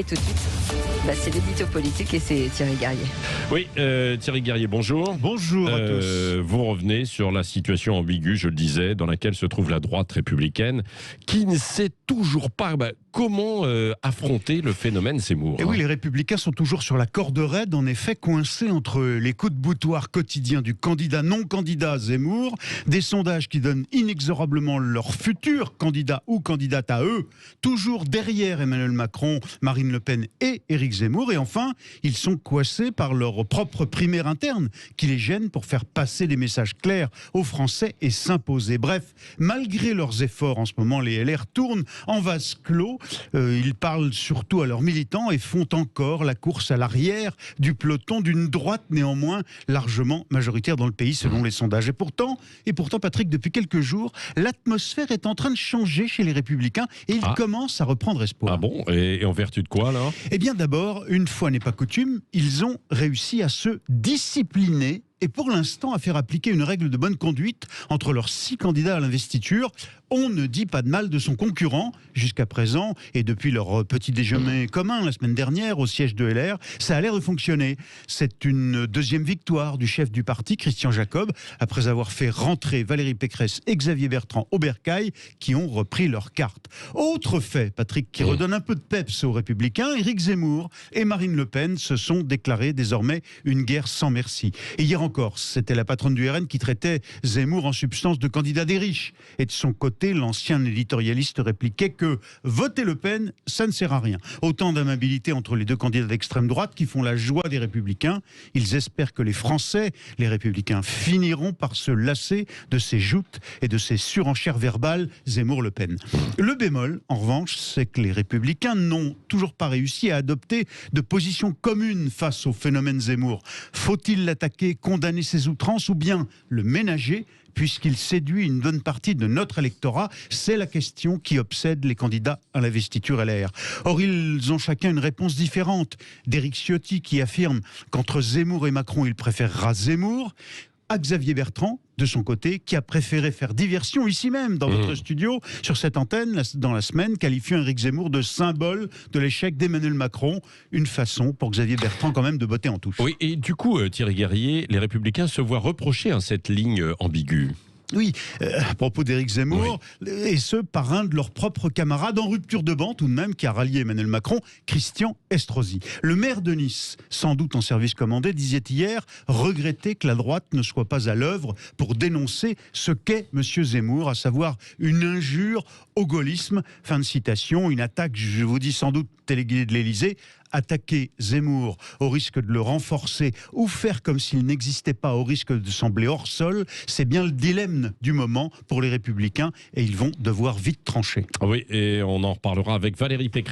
Et tout de suite, c'est l'édito politique et c'est Thierry Garrier. Oui, Thierry Garrier, bonjour. Bonjour à tous. Vous revenez sur la situation ambiguë, je le disais, dans laquelle se trouve la droite républicaine, qui ne sait toujours pas comment affronter le phénomène Zemmour. Et oui, les Républicains sont toujours sur la corde raide, en effet, coincés entre les coups de boutoir quotidiens du candidat non-candidat Zemmour, des sondages qui donnent inexorablement leur futur candidat ou candidate à eux, toujours derrière Emmanuel Macron, Marine Le Pen et Éric Zemmour. Et enfin, ils sont coincés par leur propre primaire interne qui les gêne pour faire passer des messages clairs aux Français et s'imposer. Bref, malgré leurs efforts en ce moment, les LR tournent en vase clos. Ils parlent surtout à leurs militants et font encore la course à l'arrière du peloton d'une droite néanmoins largement majoritaire dans le pays selon les sondages. Et pourtant, Patrick, depuis quelques jours, l'atmosphère est en train de changer chez les Républicains et ils commencent à reprendre espoir. Ah bon ? Et en vertu de quoi alors ? Eh bien d'abord, une fois n'est pas coutume, ils ont réussi à se discipliner et pour l'instant à faire appliquer une règle de bonne conduite entre leurs 6 candidats à l'investiture. On ne dit pas de mal de son concurrent jusqu'à présent, et depuis leur petit déjeuner commun la semaine dernière au siège de LR, ça a l'air de fonctionner. C'est une deuxième victoire du chef du parti, Christian Jacob, après avoir fait rentrer Valérie Pécresse et Xavier Bertrand au bercail, qui ont repris leur carte. Autre fait, Patrick, qui redonne un peu de peps aux Républicains, Éric Zemmour et Marine Le Pen se sont déclarés désormais une guerre sans merci. Et hier encore, c'était la patronne du RN qui traitait Zemmour en substance de candidat des riches. Et de son côté, l'ancien éditorialiste répliquait que voter Le Pen, ça ne sert à rien. Autant d'amabilité entre les deux candidats d'extrême droite qui font la joie des Républicains. Ils espèrent que les Français, les Républicains, finiront par se lasser de ces joutes et de ces surenchères verbales Zemmour-Le Pen. Le bémol, en revanche, c'est que les Républicains n'ont toujours pas réussi à adopter de position commune face au phénomène Zemmour. Faut-il l'attaquer, condamner ses outrances ou bien le ménager puisqu'il séduit une bonne partie de notre électorat? C'est la question qui obsède les candidats à l'investiture LR. Or, ils ont chacun une réponse différente. D'Éric Ciotti qui affirme qu'entre Zemmour et Macron, il préférera Zemmour, à Xavier Bertrand, de son côté, qui a préféré faire diversion ici même, dans votre studio, sur cette antenne, dans la semaine, qualifiant Éric Zemmour de symbole de l'échec d'Emmanuel Macron. Une façon pour Xavier Bertrand quand même de botter en touche. Oui, et du coup, Thierry Garrier, les Républicains se voient reprocher cette ligne ambiguë. Oui, à propos d'Éric Zemmour, et ce, par un de leurs propres camarades en rupture de banc tout de même, qui a rallié Emmanuel Macron, Christian Estrosi. Le maire de Nice, sans doute en service commandé, disait hier regretter que la droite ne soit pas à l'œuvre pour dénoncer ce qu'est M. Zemmour, à savoir une injure au gaullisme. Fin de citation, une attaque, je vous dis sans doute téléguidée de l'Élysée. Attaquer Zemmour au risque de le renforcer ou faire comme s'il n'existait pas au risque de sembler hors sol, c'est bien le dilemme du moment pour les Républicains et ils vont devoir vite trancher. Oui, et on en reparlera avec Valérie Pécresse.